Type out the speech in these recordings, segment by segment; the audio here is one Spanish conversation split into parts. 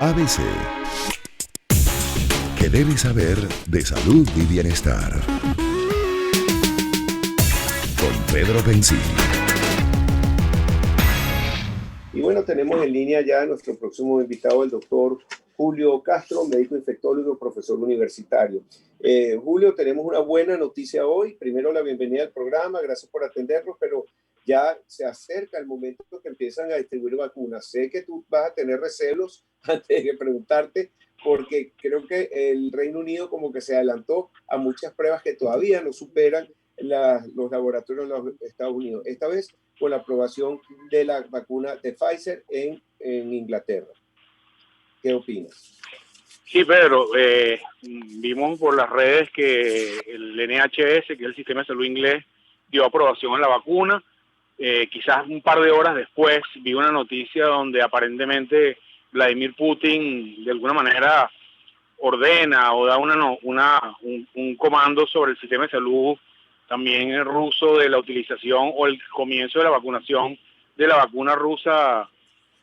ABC. ¿Qué debes saber de salud y bienestar? Con Pedro Pensi. Y bueno, tenemos en línea ya a nuestro próximo invitado, el doctor Julio Castro, médico infectólogo, profesor universitario. Julio, tenemos una buena noticia hoy. Primero, la bienvenida al programa, gracias por atendernos, pero ya se acerca el momento que empiezan a distribuir vacunas. Sé que tú vas a tener recelos antes de preguntarte, porque creo que el Reino Unido como que se adelantó a muchas pruebas que todavía no superan los laboratorios de los Estados Unidos. Esta vez con la aprobación de la vacuna de Pfizer en Inglaterra. ¿Qué opinas? Sí, Pedro, vimos por las redes que el NHS, que es el Sistema de Salud Inglés, dio aprobación a la vacuna. Quizás un par de horas después vi una noticia donde aparentemente Vladimir Putin de alguna manera ordena o da un comando sobre el sistema de salud también ruso de la utilización o el comienzo de la vacunación de la vacuna rusa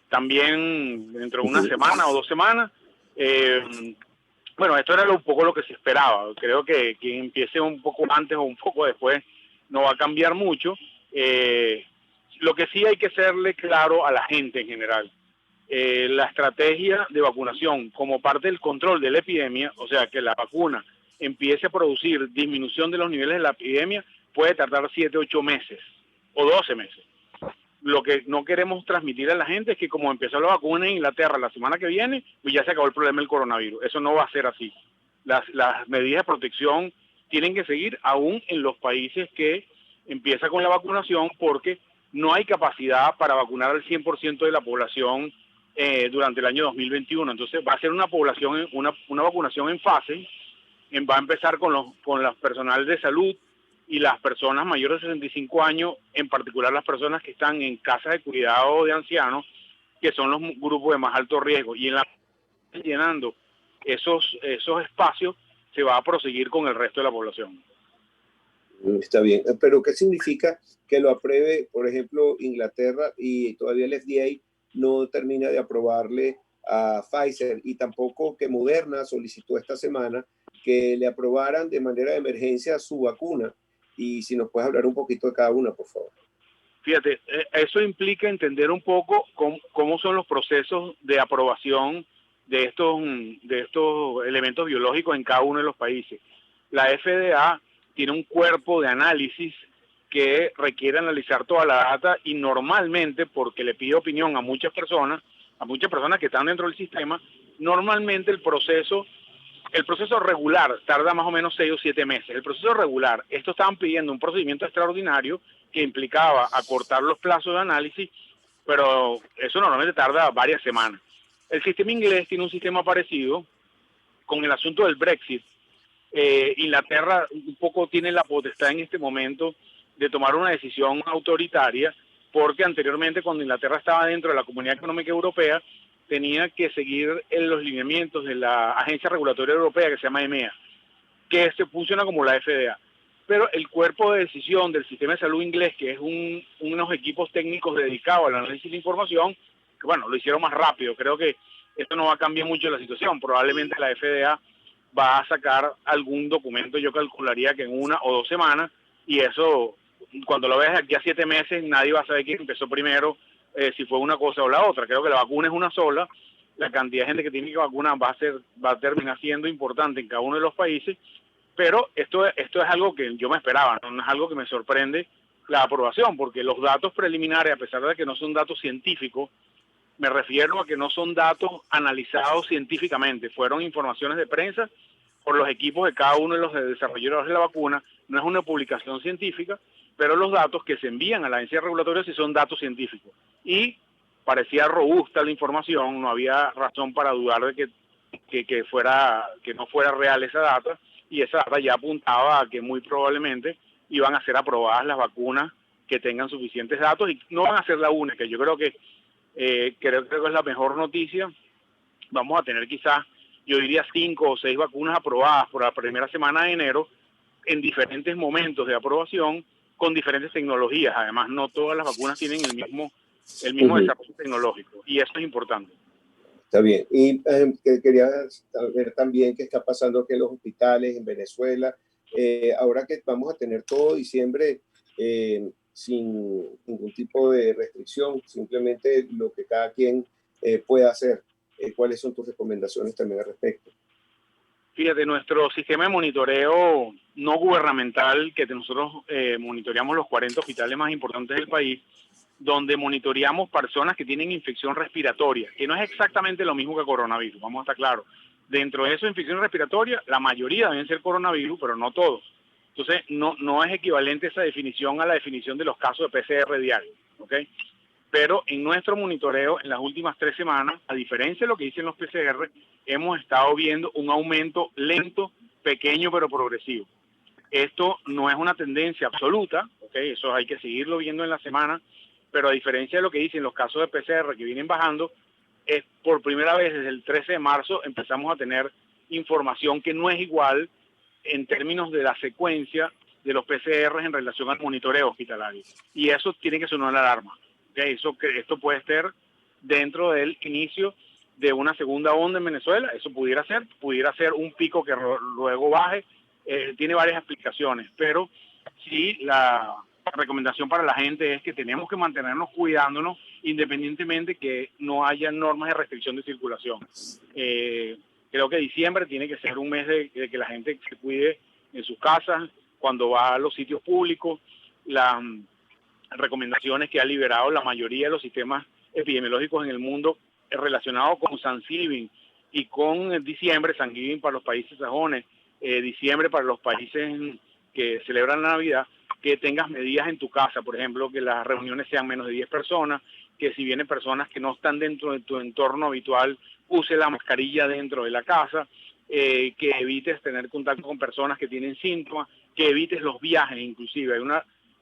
también dentro de una semana o 2 semanas. Bueno, esto era un poco lo que se esperaba. Creo que empiece un poco antes o un poco después no va a cambiar mucho. Lo que sí hay que serle claro a la gente en general, la estrategia de vacunación como parte del control de la epidemia, o sea, que la vacuna empiece a producir disminución de los niveles de la epidemia, puede tardar 7, 8 meses o 12 meses. Lo que no queremos transmitir a la gente es que como empezó la vacuna en Inglaterra la semana que viene, pues ya se acabó el problema del coronavirus. Eso no va a ser así. Las medidas de protección tienen que seguir aún en los países que empieza con la vacunación, porque no hay capacidad para vacunar al 100% de la población durante el año 2021. Entonces va a ser una vacunación en fase. Va a empezar con los personal de salud y las personas mayores de 65 años, en particular las personas que están en casas de cuidado de ancianos, que son los grupos de más alto riesgo. Y llenando esos espacios, se va a proseguir con el resto de la población. Está bien, pero ¿qué significa que lo apruebe, por ejemplo, Inglaterra y todavía el FDA no termina de aprobarle a Pfizer, y tampoco que Moderna solicitó esta semana que le aprobaran de manera de emergencia su vacuna? Y si nos puedes hablar un poquito de cada una, por favor. Fíjate, eso implica entender un poco cómo son los procesos de aprobación de estos elementos biológicos en cada uno de los países. La FDA tiene un cuerpo de análisis que requiere analizar toda la data, y normalmente, porque le pide opinión a muchas personas que están dentro del sistema, normalmente el proceso regular tarda más o menos 6 o 7 meses. El proceso regular, estos estaban pidiendo un procedimiento extraordinario que implicaba acortar los plazos de análisis, pero eso normalmente tarda varias semanas. El sistema inglés tiene un sistema parecido. Con el asunto del Brexit, Inglaterra un poco tiene la potestad en este momento de tomar una decisión autoritaria, porque anteriormente, cuando Inglaterra estaba dentro de la Comunidad Económica Europea, tenía que seguir en los lineamientos de la Agencia Regulatoria Europea, que se llama EMEA, que se funciona como la FDA. Pero el cuerpo de decisión del sistema de salud inglés, que es unos equipos técnicos dedicados al análisis de información, que bueno, lo hicieron más rápido. Creo que esto no va a cambiar mucho la situación. Probablemente la FDA va a sacar algún documento, yo calcularía que en 1 o 2 semanas, y eso, cuando lo veas aquí a 7 meses, nadie va a saber quién empezó primero, si fue una cosa o la otra. Creo que la vacuna es una sola. La cantidad de gente que tiene que vacunar va a terminar siendo importante en cada uno de los países, pero esto es algo que yo me esperaba, no es algo que me sorprende la aprobación, porque los datos preliminares, a pesar de que no son datos científicos, me refiero a que no son datos analizados científicamente, fueron informaciones de prensa por los equipos de cada uno de los desarrolladores de la vacuna. No es una publicación científica, pero los datos que se envían a la agencia regulatoria sí son datos científicos. Y parecía robusta la información, no había razón para dudar de que no fuera real esa data, y esa data ya apuntaba a que muy probablemente iban a ser aprobadas las vacunas que tengan suficientes datos, y no van a ser la única. Yo creo que creo que es la mejor noticia. Vamos a tener quizás, yo diría, 5 o 6 vacunas aprobadas por la primera semana de enero, en diferentes momentos de aprobación, con diferentes tecnologías. Además, no todas las vacunas tienen el mismo desarrollo tecnológico, y eso es importante. Está bien. Y que quería saber también qué está pasando aquí en los hospitales en Venezuela. Ahora que vamos a tener todo diciembre sin ningún tipo de restricción, simplemente lo que cada quien pueda hacer. ¿Cuáles son tus recomendaciones también al respecto? Fíjate, nuestro sistema de monitoreo no gubernamental, que nosotros monitoreamos los 40 hospitales más importantes del país, donde monitoreamos personas que tienen infección respiratoria, que no es exactamente lo mismo que coronavirus, vamos a estar claros. Dentro de eso, infección respiratoria, la mayoría deben ser coronavirus, pero no todos. Entonces, no es equivalente esa definición a la definición de los casos de PCR diarios, ¿ok? Pero en nuestro monitoreo, en las últimas 3 semanas, a diferencia de lo que dicen los PCR, hemos estado viendo un aumento lento, pequeño, pero progresivo. Esto no es una tendencia absoluta, ¿ok? Eso hay que seguirlo viendo en la semana, pero a diferencia de lo que dicen los casos de PCR que vienen bajando, es por primera vez desde el 13 de marzo empezamos a tener información que no es igual en términos de la secuencia de los PCR en relación al monitoreo hospitalario. Y eso tiene que sonar la alarma. ¿Okay? Esto puede ser dentro del inicio de una segunda onda en Venezuela. Eso pudiera ser un pico que luego baje. Tiene varias explicaciones, pero sí la recomendación para la gente es que tenemos que mantenernos cuidándonos independientemente que no haya normas de restricción de circulación. Creo que diciembre tiene que ser un mes de que la gente se cuide en sus casas, cuando va a los sitios públicos. Las recomendaciones que ha liberado la mayoría de los sistemas epidemiológicos en el mundo relacionados con Thanksgiving y con diciembre, Thanksgiving para los países sajones, diciembre para los países que celebran la Navidad, que tengas medidas en tu casa, por ejemplo, que las reuniones sean menos de 10 personas, que si vienen personas que no están dentro de tu entorno habitual, use la mascarilla dentro de la casa, que evites tener contacto con personas que tienen síntomas, que evites los viajes inclusive.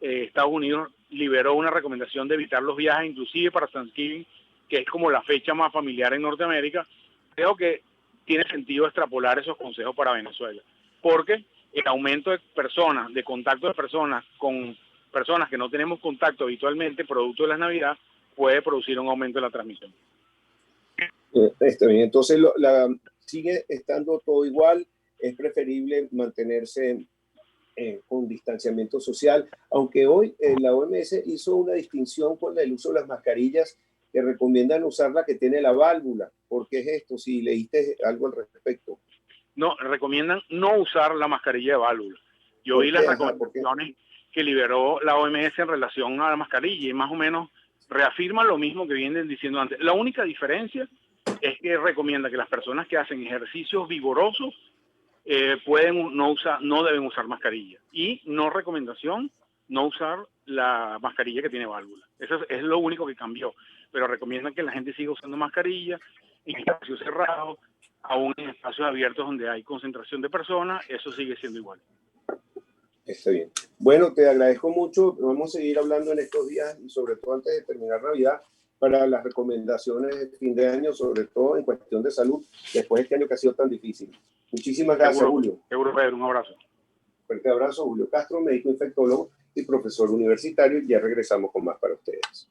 Estados Unidos liberó una recomendación de evitar los viajes inclusive para Thanksgiving, que es como la fecha más familiar en Norteamérica. Creo que tiene sentido extrapolar esos consejos para Venezuela, porque el aumento de personas, de contacto de personas con personas que no tenemos contacto habitualmente, producto de la Navidad, puede producir un aumento de la transmisión. Está bien, entonces sigue estando todo igual, es preferible mantenerse con distanciamiento social, aunque hoy la OMS hizo una distinción con el uso de las mascarillas que recomiendan usar la que tiene la válvula. ¿Por qué es esto? Si leíste algo al respecto. No, recomiendan no usar la mascarilla de válvula. Yo vi las recomendaciones que liberó la OMS en relación a la mascarilla y más o menos reafirma lo mismo que vienen diciendo antes. La única diferencia es que recomienda que las personas que hacen ejercicios vigorosos no deben usar mascarilla. Y no recomendación no usar la mascarilla que tiene válvula. Eso es lo único que cambió. Pero recomiendan que la gente siga usando mascarilla en espacios cerrados, aún en espacios abiertos donde hay concentración de personas. Eso sigue siendo igual. Está bien. Bueno, te agradezco mucho. Vamos a seguir hablando en estos días y sobre todo antes de terminar Navidad para las recomendaciones de fin de año, sobre todo en cuestión de salud, después de este año que ha sido tan difícil. Muchísimas gracias, Julio. Seguro, Pedro. Un abrazo. Fuerte abrazo, Julio Castro, médico infectólogo y profesor universitario. Ya regresamos con más para ustedes.